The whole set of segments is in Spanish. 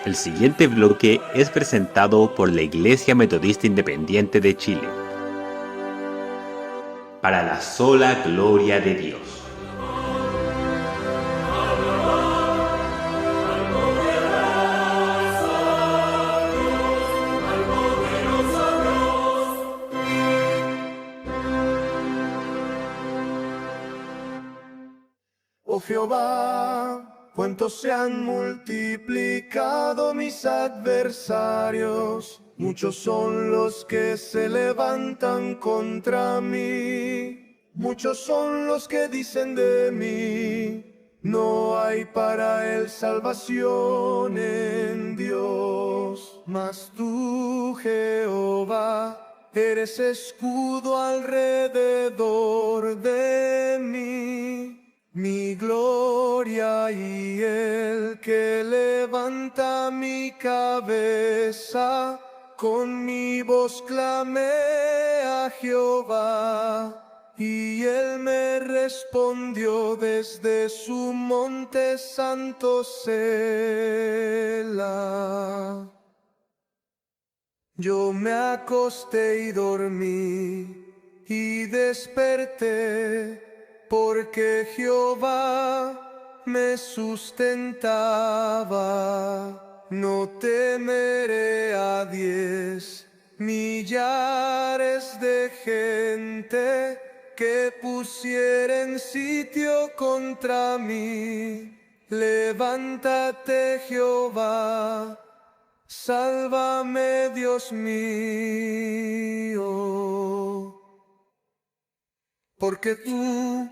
El siguiente bloque es presentado por la Iglesia Metodista Independiente de Chile. Para la sola gloria de Dios. Oh Jehová, cuánto se han multiplicado mis adversarios, muchos son los que se levantan contra mí, muchos son los que dicen de mí, no hay para él salvación en Dios. Mas tú, Jehová, eres escudo alrededor de mí, mi gloria y el que levanta mi cabeza. Con mi voz clamé a Jehová, y él me respondió desde su monte santo Selah. Yo me acosté y dormí, y desperté, porque Jehová me sustentaba. No temeré a 10 millares de gente que pusieren sitio contra mí. Levántate, Jehová, sálvame, Dios mío. Porque tú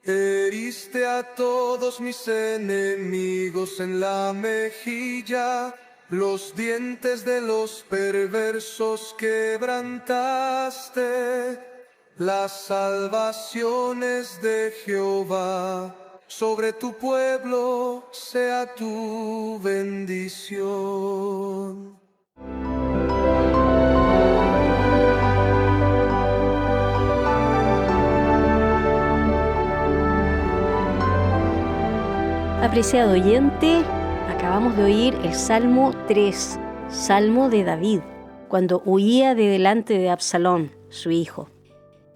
heriste a todos mis enemigos en la mejilla, los dientes de los perversos quebrantaste. Las salvaciones de Jehová, sobre tu pueblo sea tu bendición. Apreciado oyente, acabamos de oír el Salmo 3, Salmo de David, cuando huía de delante de Absalón, su hijo.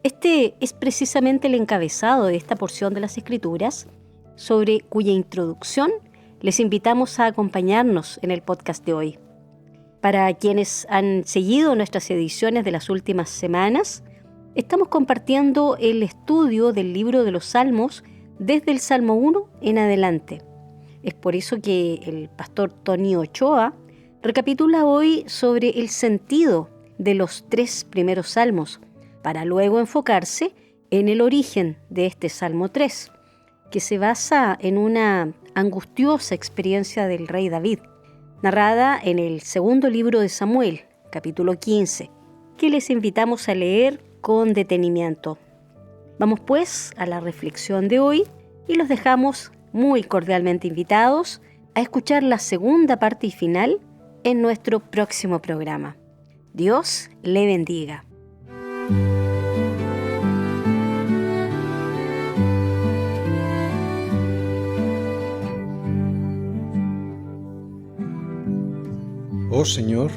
Este es precisamente el encabezado de esta porción de las Escrituras, sobre cuya introducción les invitamos a acompañarnos en el podcast de hoy. Para quienes han seguido nuestras ediciones de las últimas semanas, estamos compartiendo el estudio del libro de los Salmos desde el Salmo 1 en adelante. Es por eso que el pastor Tony Ochoa recapitula hoy sobre el sentido de los 3 primeros salmos, para luego enfocarse en el origen de este Salmo 3, que se basa en una angustiosa experiencia del rey David, narrada en el segundo libro de Samuel, capítulo 15, que les invitamos a leer con detenimiento. Vamos pues a la reflexión de hoy y los dejamos muy cordialmente invitados a escuchar la segunda parte y final en nuestro próximo programa. Dios le bendiga. Oh Señor,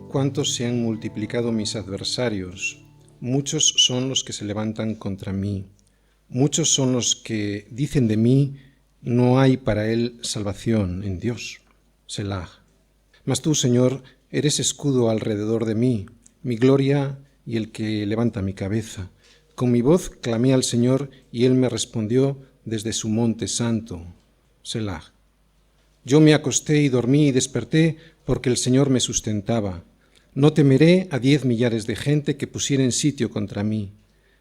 cuántos se han multiplicado mis adversarios. Muchos son los que se levantan contra mí. Muchos son los que dicen de mí, no hay para él salvación en Dios. Selah. Mas tú, Señor, eres escudo alrededor de mí, mi gloria y el que levanta mi cabeza. Con mi voz clamé al Señor y él me respondió desde su monte santo. Selah. Yo me acosté y dormí y desperté porque el Señor me sustentaba. No temeré a 10 millares de gente que pusieren sitio contra mí.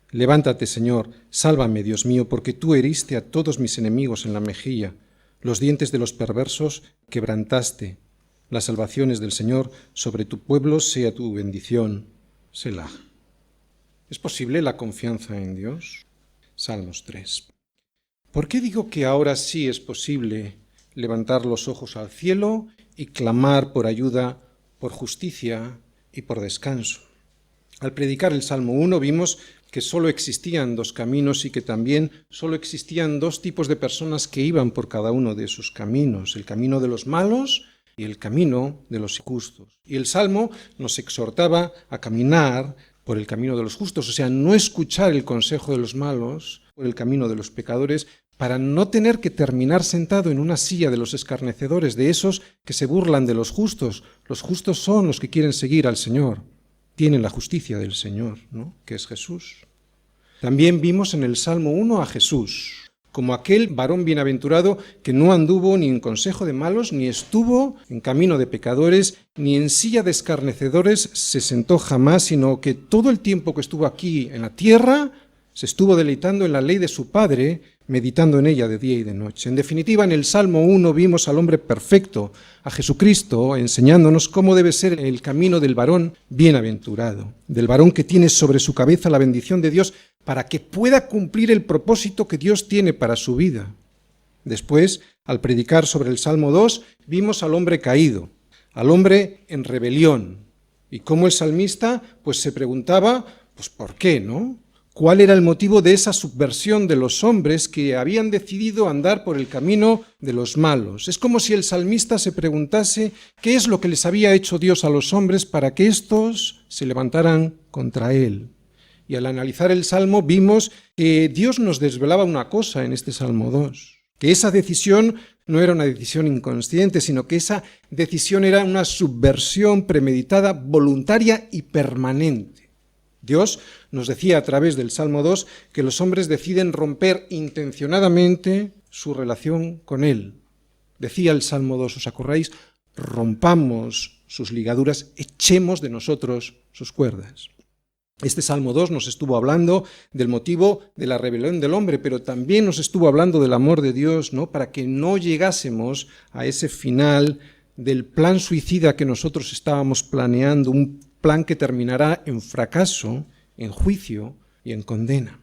Levántate, Señor, sálvame, Dios mío, porque tú heriste a todos mis enemigos en la mejilla. Los dientes de los perversos quebrantaste. Las salvaciones del Señor sobre tu pueblo sea tu bendición. Selah. ¿Es posible la confianza en Dios? Salmos 3. ¿Por qué digo que ahora sí es posible levantar los ojos al cielo y clamar por ayuda, por justicia y por descanso? Al predicar el Salmo 1 vimos que solo existían 2 caminos y que también solo existían 2 tipos de personas que iban por cada uno de esos caminos, el camino de los malos y el camino de los justos. Y el Salmo nos exhortaba a caminar por el camino de los justos, o sea, no escuchar el consejo de los malos, por el camino de los pecadores, para no tener que terminar sentado en una silla de los escarnecedores, de esos que se burlan de los justos. Los justos son los que quieren seguir al Señor, tienen la justicia del Señor, ¿no?, que es Jesús. También vimos en el Salmo 1 a Jesús, como aquel varón bienaventurado que no anduvo ni en consejo de malos, ni estuvo en camino de pecadores, ni en silla de escarnecedores se sentó jamás, sino que todo el tiempo que estuvo aquí en la tierra se estuvo deleitando en la ley de su Padre, meditando en ella de día y de noche. En definitiva, en el Salmo 1 vimos al hombre perfecto, a Jesucristo, enseñándonos cómo debe ser el camino del varón bienaventurado, del varón que tiene sobre su cabeza la bendición de Dios para que pueda cumplir el propósito que Dios tiene para su vida. Después, al predicar sobre el Salmo 2, vimos al hombre caído, al hombre en rebelión, y cómo el salmista pues se preguntaba, pues ¿por qué, no? ¿Cuál era el motivo de esa subversión de los hombres que habían decidido andar por el camino de los malos? Es como si el salmista se preguntase qué es lo que les había hecho Dios a los hombres para que éstos se levantaran contra él. Y al analizar el Salmo vimos que Dios nos desvelaba una cosa en este Salmo 2, que esa decisión no era una decisión inconsciente, sino que esa decisión era una subversión premeditada, voluntaria y permanente. Dios nos decía a través del Salmo 2 que los hombres deciden romper intencionadamente su relación con Él. Decía el Salmo 2, ¿os acordáis? Rompamos sus ligaduras, echemos de nosotros sus cuerdas. Este Salmo 2 nos estuvo hablando del motivo de la rebelión del hombre, pero también nos estuvo hablando del amor de Dios, ¿no?, para que no llegásemos a ese final del plan suicida que nosotros estábamos planeando, un plan que terminará en fracaso, en juicio y en condena.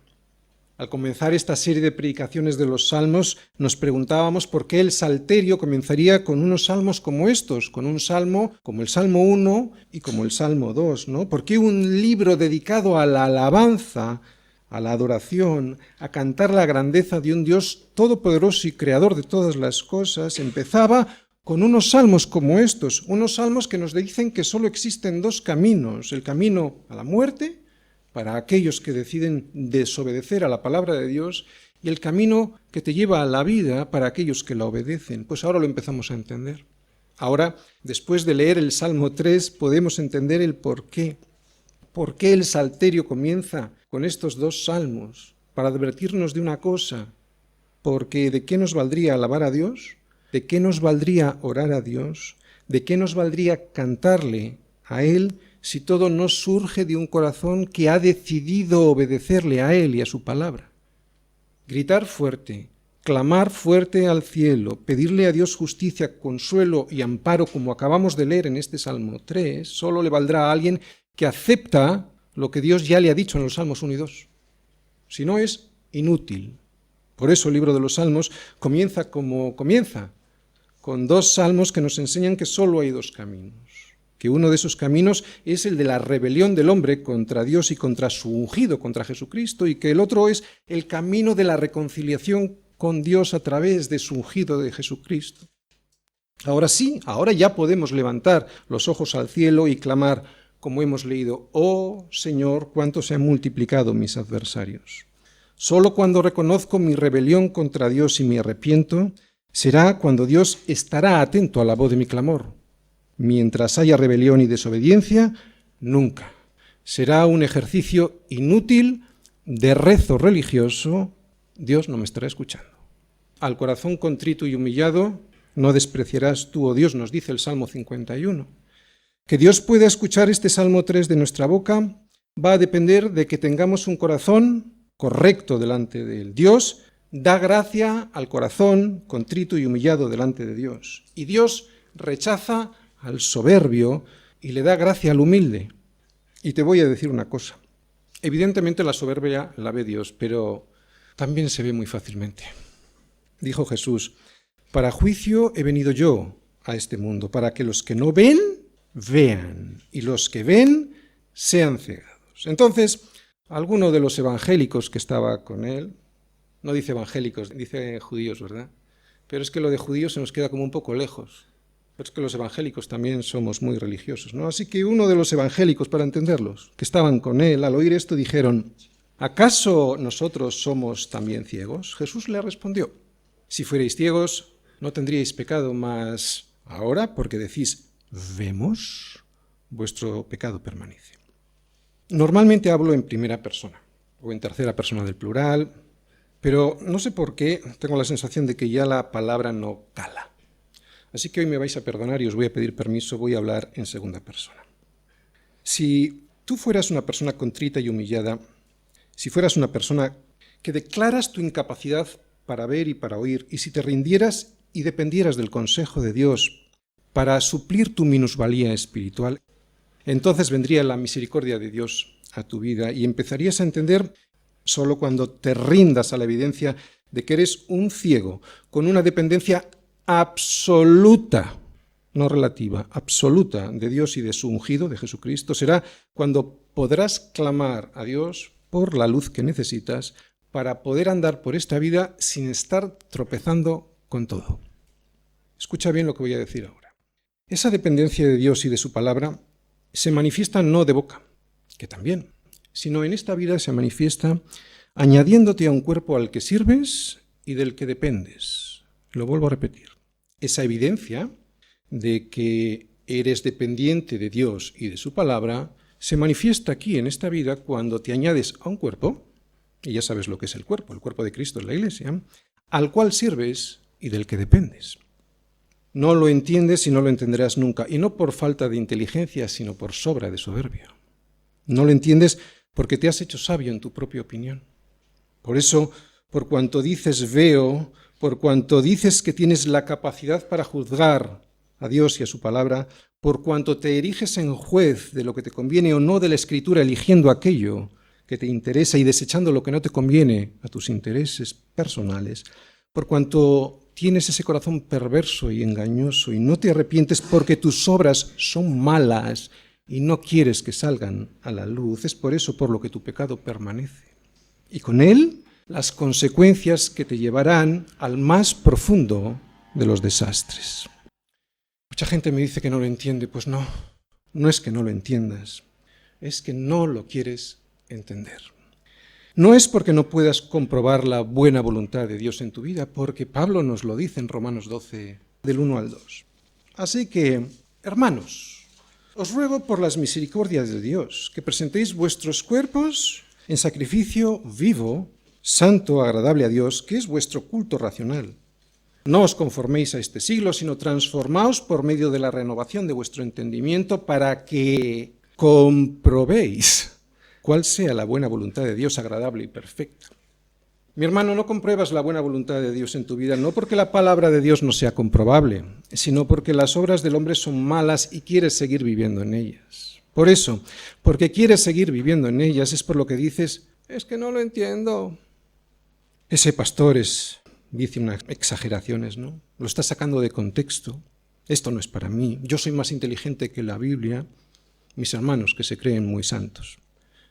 Al comenzar esta serie de predicaciones de los salmos, nos preguntábamos por qué el salterio comenzaría con unos salmos como estos, con un salmo como el Salmo 1 y como el Salmo 2, ¿no? ¿Por qué un libro dedicado a la alabanza, a la adoración, a cantar la grandeza de un Dios todopoderoso y creador de todas las cosas, empezaba con unos salmos como estos, unos salmos que nos dicen que solo existen dos caminos, el camino a la muerte, para aquellos que deciden desobedecer a la palabra de Dios, y el camino que te lleva a la vida para aquellos que la obedecen. Pues ahora lo empezamos a entender. Ahora, después de leer el Salmo 3, podemos entender el por qué. ¿Por qué el salterio comienza con estos dos salmos? Para advertirnos de una cosa, porque ¿de qué nos valdría alabar a Dios? ¿De qué nos valdría orar a Dios? ¿De qué nos valdría cantarle a Él si todo no surge de un corazón que ha decidido obedecerle a Él y a su palabra? Gritar fuerte, clamar fuerte al cielo, pedirle a Dios justicia, consuelo y amparo, como acabamos de leer en este Salmo 3, solo le valdrá a alguien que acepta lo que Dios ya le ha dicho en los Salmos 1 y 2. Si no, es inútil. Por eso el libro de los Salmos comienza como comienza, con dos salmos que nos enseñan que solo hay dos caminos, que uno de esos caminos es el de la rebelión del hombre contra Dios y contra su ungido, contra Jesucristo, y que el otro es el camino de la reconciliación con Dios a través de su ungido de Jesucristo. Ahora sí, ahora ya podemos levantar los ojos al cielo y clamar, como hemos leído, «Oh Señor, cuánto se han multiplicado mis adversarios». Solo cuando reconozco mi rebelión contra Dios y me arrepiento, será cuando Dios estará atento a la voz de mi clamor. Mientras haya rebelión y desobediencia, nunca. Será un ejercicio inútil de rezo religioso. Dios no me estará escuchando. Al corazón contrito y humillado no despreciarás tú, oh Dios, nos dice el Salmo 51. Que Dios pueda escuchar este Salmo 3 de nuestra boca va a depender de que tengamos un corazón correcto delante de Él. Dios da gracia al corazón contrito y humillado delante de Dios. Y Dios rechaza al soberbio y le da gracia al humilde. Y te voy a decir una cosa. Evidentemente la soberbia la ve Dios, pero también se ve muy fácilmente. Dijo Jesús, para juicio he venido yo a este mundo, para que los que no ven, vean, y los que ven, sean cegados. Entonces, alguno de los evangélicos que estaba con él, no dice evangélicos, dice judíos, ¿verdad? Pero es que lo de judíos se nos queda como un poco lejos. Pero es que los evangélicos también somos muy religiosos, ¿no? Así que uno de los evangélicos, para entenderlos, que estaban con él, al oír esto dijeron: ¿acaso nosotros somos también ciegos? Jesús le respondió: si fuerais ciegos, no tendríais pecado, mas ahora, porque decís, ¿vemos?, vuestro pecado permanece. Normalmente hablo en primera persona, o en tercera persona del plural, pero no sé por qué tengo la sensación de que ya la palabra no cala. Así que hoy me vais a perdonar y os voy a pedir permiso, voy a hablar en segunda persona. Si tú fueras una persona contrita y humillada, si fueras una persona que declaras tu incapacidad para ver y para oír, y si te rindieras y dependieras del consejo de Dios para suplir tu minusvalía espiritual, entonces vendría la misericordia de Dios a tu vida y empezarías a entender solo cuando te rindas a la evidencia de que eres un ciego con una dependencia absoluta, no relativa, absoluta de Dios y de su ungido, de Jesucristo. Será cuando podrás clamar a Dios por la luz que necesitas para poder andar por esta vida sin estar tropezando con todo. Escucha bien lo que voy a decir ahora. Esa dependencia de Dios y de su palabra se manifiesta no de boca, que también, sino en esta vida se manifiesta añadiéndote a un cuerpo al que sirves y del que dependes. Lo vuelvo a repetir. Esa evidencia de que eres dependiente de Dios y de su palabra se manifiesta aquí en esta vida cuando te añades a un cuerpo, y ya sabes lo que es el cuerpo de Cristo es la Iglesia, al cual sirves y del que dependes. No lo entiendes y no lo entenderás nunca, y no por falta de inteligencia, sino por sobra de soberbia. No lo entiendes porque te has hecho sabio en tu propia opinión. Por eso, por cuanto dices veo, por cuanto dices que tienes la capacidad para juzgar a Dios y a su palabra, por cuanto te eriges en juez de lo que te conviene o no de la Escritura, eligiendo aquello que te interesa y desechando lo que no te conviene a tus intereses personales, por cuanto tienes ese corazón perverso y engañoso y no te arrepientes porque tus obras son malas y no quieres que salgan a la luz, es por eso por lo que tu pecado permanece. Y con él las consecuencias que te llevarán al más profundo de los desastres. Mucha gente me dice que no lo entiende. Pues no, no es que no lo entiendas, es que no lo quieres entender. No es porque no puedas comprobar la buena voluntad de Dios en tu vida, porque Pablo nos lo dice en Romanos 12, del 1 al 2. Así que, hermanos, os ruego por las misericordias de Dios que presentéis vuestros cuerpos en sacrificio vivo, santo, agradable a Dios, que es vuestro culto racional. No os conforméis a este siglo, sino transformaos por medio de la renovación de vuestro entendimiento para que comprobéis cuál sea la buena voluntad de Dios agradable y perfecta. Mi hermano, no compruebas la buena voluntad de Dios en tu vida, no porque la palabra de Dios no sea comprobable, sino porque las obras del hombre son malas y quieres seguir viviendo en ellas. Por eso, porque quieres seguir viviendo en ellas, es por lo que dices, es que no lo entiendo. Ese pastor dice unas exageraciones, ¿no? Lo está sacando de contexto. Esto no es para mí. Yo soy más inteligente que la Biblia. Mis hermanos que se creen muy santos.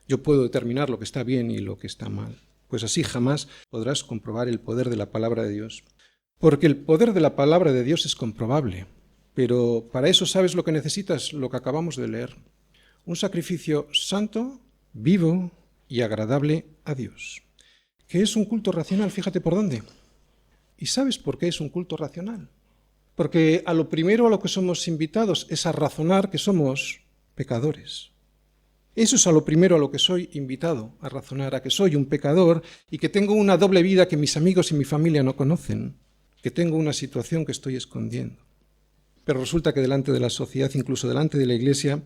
Yo puedo determinar lo que está bien y lo que está mal. Pues así jamás podrás comprobar el poder de la palabra de Dios. Porque el poder de la palabra de Dios es comprobable. Pero para eso sabes lo que necesitas, lo que acabamos de leer. Un sacrificio santo, vivo y agradable a Dios. ¿Qué es un culto racional? Fíjate por dónde. ¿Y sabes por qué es un culto racional? Porque a lo primero a lo que somos invitados es a razonar que somos pecadores. Eso es a lo primero a lo que soy invitado, a razonar, a que soy un pecador y que tengo una doble vida que mis amigos y mi familia no conocen, que tengo una situación que estoy escondiendo. Pero resulta que delante de la sociedad, incluso delante de la Iglesia,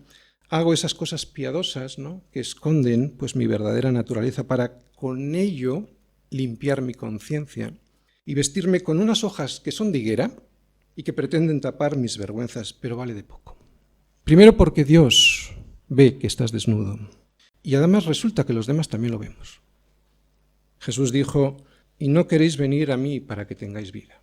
hago esas cosas piadosas, ¿no?, que esconden pues mi verdadera naturaleza para con ello limpiar mi conciencia y vestirme con unas hojas que son de higuera y que pretenden tapar mis vergüenzas, pero vale de poco. Primero porque Dios ve que estás desnudo y además resulta que los demás también lo vemos. Jesús dijo, y no queréis venir a mí para que tengáis vida.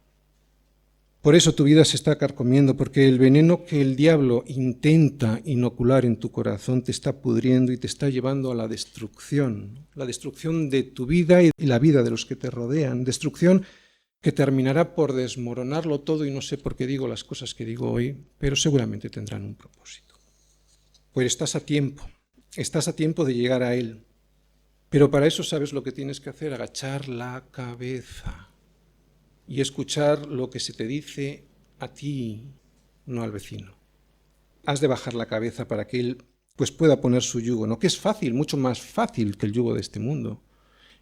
Por eso tu vida se está carcomiendo, porque el veneno que el diablo intenta inocular en tu corazón te está pudriendo y te está llevando a la destrucción de tu vida y la vida de los que te rodean, destrucción que terminará por desmoronarlo todo, y no sé por qué digo las cosas que digo hoy, pero seguramente tendrán un propósito. Pues estás a tiempo de llegar a Él. Pero para eso sabes lo que tienes que hacer, agachar la cabeza y escuchar lo que se te dice a ti, no al vecino. Has de bajar la cabeza para que Él pues pueda poner su yugo, ¿no? Que es fácil, mucho más fácil que el yugo de este mundo.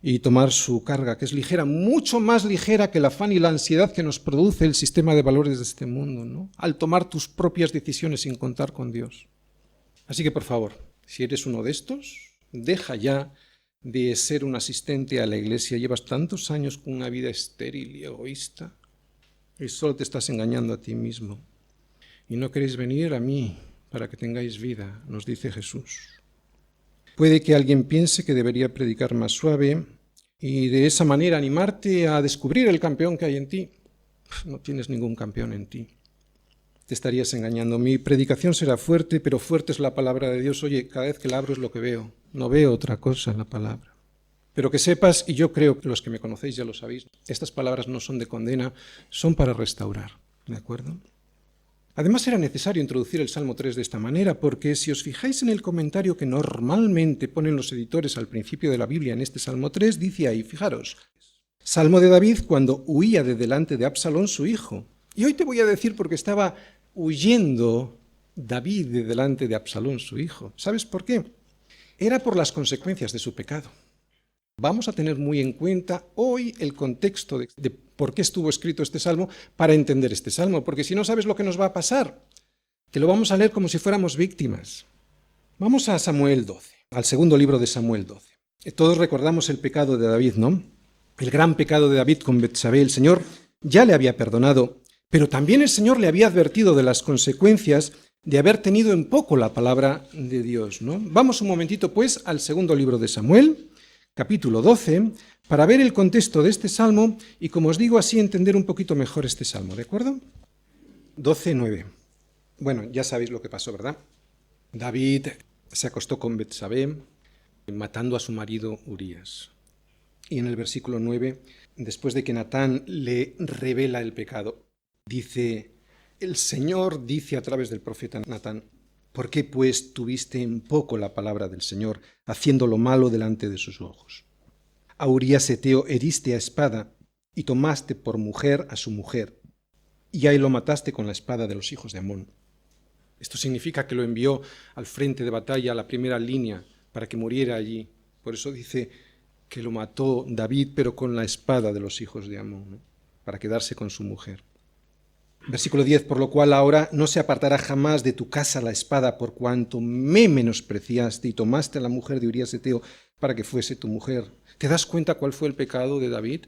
Y tomar su carga, que es ligera, mucho más ligera que el afán y la ansiedad que nos produce el sistema de valores de este mundo, ¿no? Al tomar tus propias decisiones sin contar con Dios. Así que, por favor, si eres uno de estos, deja ya de ser un asistente a la iglesia. Llevas tantos años con una vida estéril y egoísta y solo te estás engañando a ti mismo. Y no queréis venir a mí para que tengáis vida, nos dice Jesús. Puede que alguien piense que debería predicar más suave y de esa manera animarte a descubrir el campeón que hay en ti. No tienes ningún campeón en ti. Te estarías engañando. Mi predicación será fuerte, pero fuerte es la palabra de Dios. Oye, cada vez que la abro es lo que veo. No veo otra cosa en la palabra. Pero que sepas, y yo creo que los que me conocéis ya lo sabéis, estas palabras no son de condena, son para restaurar. ¿De acuerdo? Además era necesario introducir el Salmo 3 de esta manera, porque si os fijáis en el comentario que normalmente ponen los editores al principio de la Biblia en este Salmo 3, dice ahí, fijaros, Salmo de David cuando huía de delante de Absalón su hijo. Y hoy te voy a decir porque estaba huyendo David de delante de Absalón su hijo. ¿Sabes por qué? Era por las consecuencias de su pecado. Vamos a tener muy en cuenta hoy el contexto de por qué estuvo escrito este salmo para entender este salmo, porque si no sabes lo que nos va a pasar, te lo vamos a leer como si fuéramos víctimas. Vamos a Samuel 12, al segundo libro de Samuel 12. Todos recordamos el pecado de David, ¿no? El gran pecado de David con Betsabé. El Señor ya le había perdonado, pero también el Señor le había advertido de las consecuencias de haber tenido en poco la palabra de Dios, ¿no? Vamos un momentito, pues, al segundo libro de Samuel, capítulo 12, para ver el contexto de este salmo y, como os digo, así entender un poquito mejor este salmo, ¿de acuerdo? 12:9. Bueno, ya sabéis lo que pasó, ¿verdad? David se acostó con Betsabé, matando a su marido Urías. Y en el versículo 9, después de que Natán le revela el pecado, dice, el Señor dice a través del profeta Natán, ¿por qué pues tuviste en poco la palabra del Señor, haciendo lo malo delante de sus ojos? A Urías Eteo heriste a espada y tomaste por mujer a su mujer, y ahí lo mataste con la espada de los hijos de Amón. Esto significa que lo envió al frente de batalla, a la primera línea, para que muriera allí. Por eso dice que lo mató David, pero con la espada de los hijos de Amón, ¿no? Para quedarse con su mujer. Versículo 10, por lo cual ahora no se apartará jamás de tu casa la espada, por cuanto me menospreciaste y tomaste a la mujer de Urías Eteo para que fuese tu mujer. ¿Te das cuenta cuál fue el pecado de David?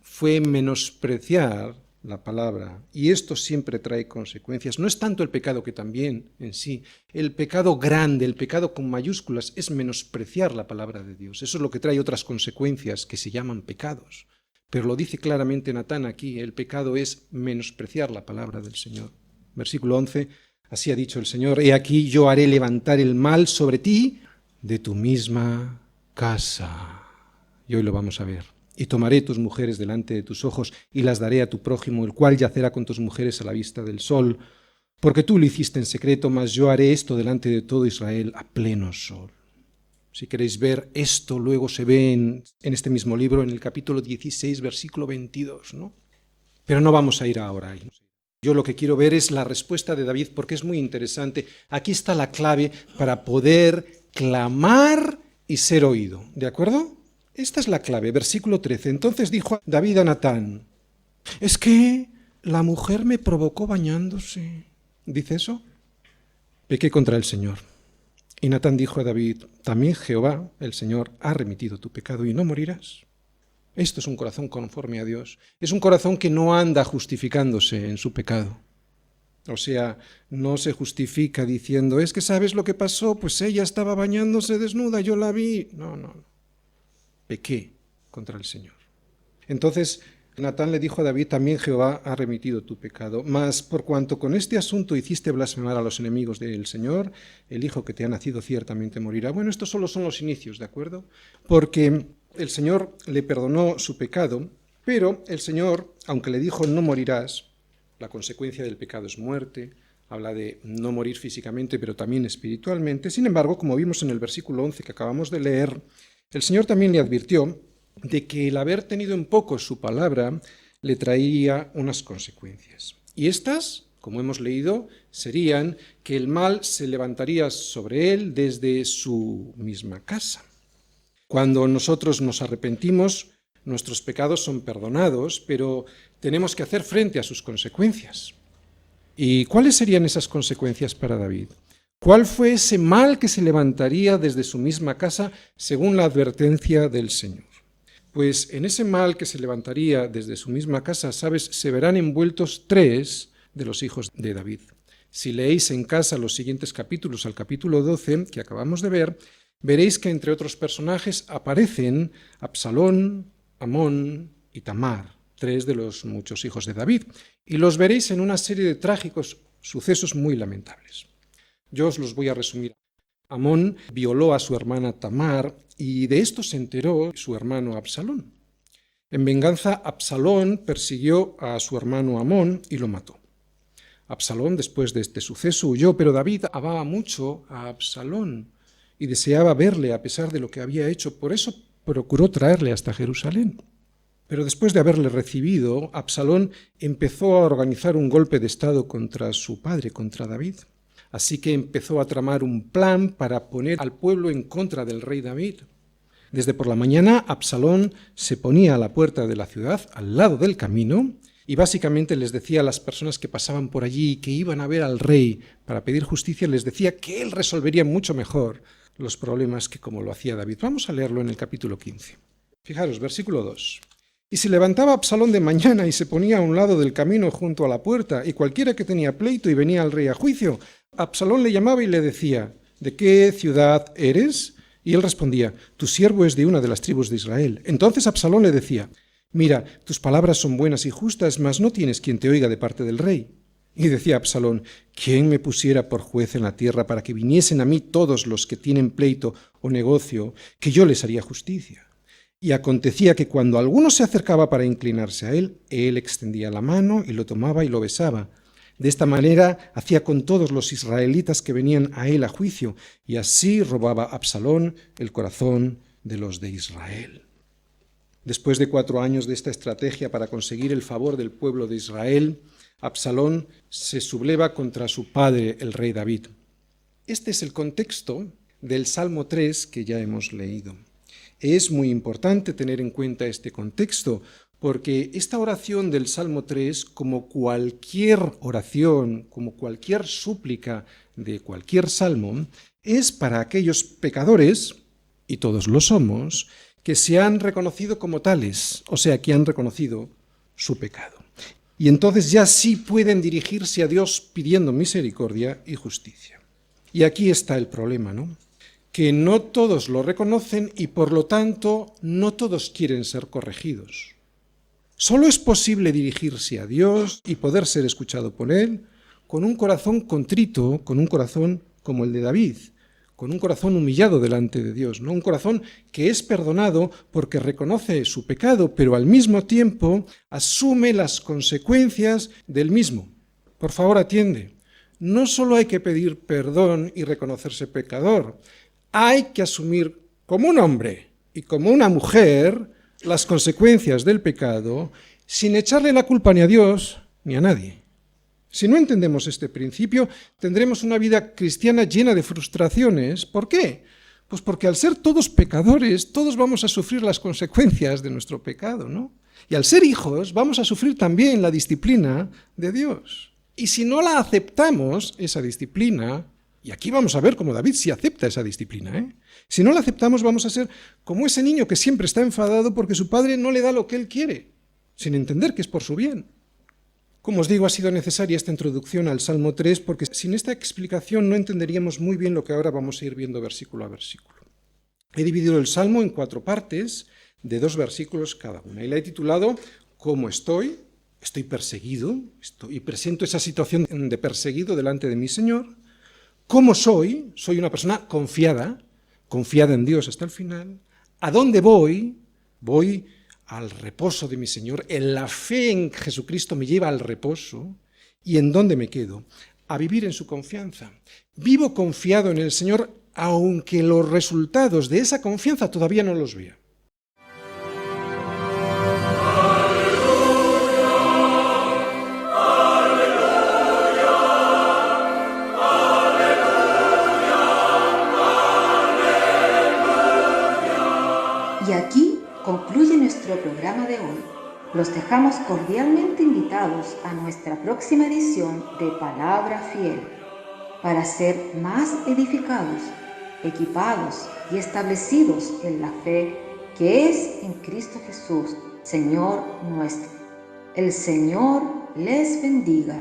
Fue menospreciar la palabra, y esto siempre trae consecuencias. No es tanto el pecado que también en sí, el pecado grande, el pecado con mayúsculas, es menospreciar la palabra de Dios. Eso es lo que trae otras consecuencias que se llaman pecados. Pero lo dice claramente Natán aquí, el pecado es menospreciar la palabra del Señor. Versículo 11, así ha dicho el Señor, he aquí yo haré levantar el mal sobre ti de tu misma casa. Y hoy lo vamos a ver. Y tomaré tus mujeres delante de tus ojos y las daré a tu prójimo, el cual yacerá con tus mujeres a la vista del sol, porque tú lo hiciste en secreto, mas yo haré esto delante de todo Israel a pleno sol. Si queréis ver esto, luego se ve en este mismo libro, en el capítulo 16, versículo 22, ¿no? Pero no vamos a ir ahora ahí. Yo lo que quiero ver es la respuesta de David, porque es muy interesante. Aquí está la clave para poder clamar y ser oído, ¿de acuerdo? Esta es la clave, versículo 13. Entonces dijo David a Natán, es que la mujer me provocó bañándose. ¿Dice eso? Pequé contra el Señor. Y Natán dijo a David, también Jehová, el Señor, ha remitido tu pecado y no morirás. Esto es un corazón conforme a Dios. Es un corazón que no anda justificándose en su pecado. O sea, no se justifica diciendo, es que ¿sabes lo que pasó? Pues ella estaba bañándose desnuda, yo la vi. No. Pequé contra el Señor. Entonces Natán le dijo a David, también Jehová ha remitido tu pecado, mas por cuanto con este asunto hiciste blasfemar a los enemigos del Señor, el hijo que te ha nacido ciertamente morirá. Bueno, estos solo son los inicios, ¿de acuerdo? Porque el Señor le perdonó su pecado, pero el Señor aunque le dijo no morirás, la consecuencia del pecado es muerte, habla de no morir físicamente, pero también espiritualmente. Sin embargo, como vimos en el versículo 11 que acabamos de leer, el Señor también le advirtió de que el haber tenido en poco su palabra le traía unas consecuencias. Y estas, como hemos leído, serían que el mal se levantaría sobre él desde su misma casa. Cuando nosotros nos arrepentimos, nuestros pecados son perdonados, pero tenemos que hacer frente a sus consecuencias. ¿Y cuáles serían esas consecuencias para David? ¿Cuál fue ese mal que se levantaría desde su misma casa según la advertencia del Señor? Pues en ese mal que se levantaría desde su misma casa, ¿sabes?, se verán envueltos 3 de los hijos de David. Si leéis en casa los siguientes capítulos, al capítulo 12, que acabamos de ver, veréis que entre otros personajes aparecen Absalón, Amón y Tamar, 3 de los muchos hijos de David, y los veréis en una serie de trágicos sucesos muy lamentables. Yo os los voy a resumir. Amón violó a su hermana Tamar y de esto se enteró su hermano Absalón. En venganza, Absalón persiguió a su hermano Amón y lo mató. Absalón, después de este suceso, huyó, pero David amaba mucho a Absalón y deseaba verle a pesar de lo que había hecho. Por eso procuró traerle hasta Jerusalén. Pero después de haberle recibido, Absalón empezó a organizar un golpe de estado contra su padre, contra David. Así que empezó a tramar un plan para poner al pueblo en contra del rey David. Desde por la mañana, Absalón se ponía a la puerta de la ciudad, al lado del camino, y básicamente les decía a las personas que pasaban por allí, que iban a ver al rey para pedir justicia, les decía que él resolvería mucho mejor los problemas que como lo hacía David. Vamos a leerlo en el capítulo 15. Fijaros, versículo 2. Y se levantaba Absalón de mañana y se ponía a un lado del camino junto a la puerta, y cualquiera que tenía pleito y venía al rey a juicio, Absalón le llamaba y le decía, ¿de qué ciudad eres? Y él respondía, tu siervo es de una de las tribus de Israel. Entonces Absalón le decía, mira, tus palabras son buenas y justas, mas no tienes quien te oiga de parte del rey. Y decía Absalón, ¿quién me pusiera por juez en la tierra para que viniesen a mí todos los que tienen pleito o negocio, que yo les haría justicia? Y acontecía que cuando alguno se acercaba para inclinarse a él, él extendía la mano y lo tomaba y lo besaba. De esta manera hacía con todos los israelitas que venían a él a juicio, y así robaba Absalón el corazón de los de Israel. Después de 4 años de esta estrategia para conseguir el favor del pueblo de Israel, Absalón se subleva contra su padre, el rey David. Este es el contexto del Salmo 3 que ya hemos leído. Es muy importante tener en cuenta este contexto, porque esta oración del Salmo 3, como cualquier oración, como cualquier súplica de cualquier salmo, es para aquellos pecadores, y todos lo somos, que se han reconocido como tales, o sea, que han reconocido su pecado. Y entonces ya sí pueden dirigirse a Dios pidiendo misericordia y justicia. Y aquí está el problema, ¿no? Que no todos lo reconocen y por lo tanto no todos quieren ser corregidos. Solo es posible dirigirse a Dios y poder ser escuchado por Él con un corazón contrito, con un corazón como el de David, con un corazón humillado delante de Dios, ¿no? Un corazón que es perdonado porque reconoce su pecado, pero al mismo tiempo asume las consecuencias del mismo. Por favor, atiende. No solo hay que pedir perdón y reconocerse pecador, hay que asumir como un hombre y como una mujer las consecuencias del pecado sin echarle la culpa ni a Dios ni a nadie. Si no entendemos este principio, tendremos una vida cristiana llena de frustraciones. ¿Por qué? Pues porque al ser todos pecadores, todos vamos a sufrir las consecuencias de nuestro pecado, ¿no? Y al ser hijos, vamos a sufrir también la disciplina de Dios. Y si no la aceptamos, esa disciplina, y aquí vamos a ver cómo David sí acepta esa disciplina, ¿eh? Si no la aceptamos, vamos a ser como ese niño que siempre está enfadado porque su padre no le da lo que él quiere, sin entender que es por su bien. Como os digo, ha sido necesaria esta introducción al Salmo 3 porque sin esta explicación no entenderíamos muy bien lo que ahora vamos a ir viendo versículo a versículo. He dividido el Salmo en 4 partes de 2 versículos cada una y la he titulado ¿Cómo estoy? Estoy perseguido y presento esa situación de perseguido delante de mi Señor. ¿Cómo soy? Soy una persona confiada en Dios hasta el final. ¿A dónde voy? Voy al reposo de mi Señor, en la fe en Jesucristo me lleva al reposo. ¿Y en dónde me quedo? A vivir en su confianza. Vivo confiado en el Señor, aunque los resultados de esa confianza todavía no los vea. Y aquí concluye nuestro programa de hoy. Los dejamos cordialmente invitados a nuestra próxima edición de Palabra Fiel, para ser más edificados, equipados y establecidos en la fe que es en Cristo Jesús, Señor nuestro. El Señor les bendiga.